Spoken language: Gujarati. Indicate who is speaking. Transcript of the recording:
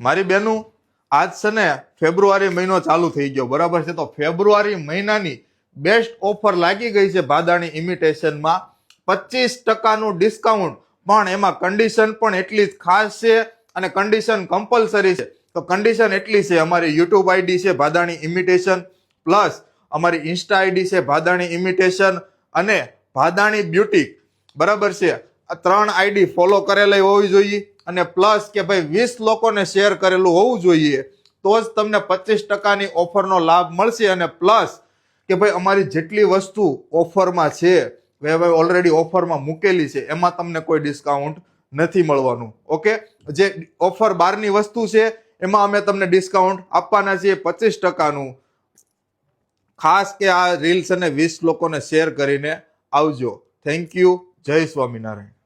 Speaker 1: મારી બેનું આજ છે ને ફેબ્રુઆરી મહિનો ચાલુ થઈ ગયો, બરાબર છે? તો ફેબ્રુઆરી મહિનાની બેસ્ટ ઓફર લાગી ગઈ છે ભાદાણી ઇમિટેશનમાં, 25% ડિસ્કાઉન્ટ, પણ એમાં કન્ડિશન પણ એટલી જ ખાસ છે અને કન્ડિશન કમ્પલસરી છે. તો કન્ડિશન એટલી છે, અમારી યુટ્યુબ આઈડી છે ભાદાણી ઇમિટેશન, પ્લસ અમારી ઇન્સ્ટા આઈડી છે ભાદાણી ઇમિટેશન અને ભાદાણી બ્યુટીક, બરાબર છે? આ 3 આઈડી ફોલો કરેલી હોવી જોઈએ અને પ્લસ કે ભાઈ 20 લોકોને શેર કરેલું હોવું જોઈએ, તો જ તમને 25%ની ઓફરનો લાભ મળશે. અને પ્લસ કે ભાઈ અમારી જેટલી વસ્તુ ઓફરમાં છે, ઓલરેડી ઓફરમાં મૂકેલી છે, એમાં તમને કોઈ ડિસ્કાઉન્ટ નથી મળવાનું. ઓકે, જે ઓફર બહારની વસ્તુ છે એમાં અમે તમને ડિસ્કાઉન્ટ આપવાના છીએ 25%નું. ખાસ કે આ રીલ્સ અને 20 લોકોને શેર કરીને આવજો. Thank you. જય સ્વામિનારાયણ.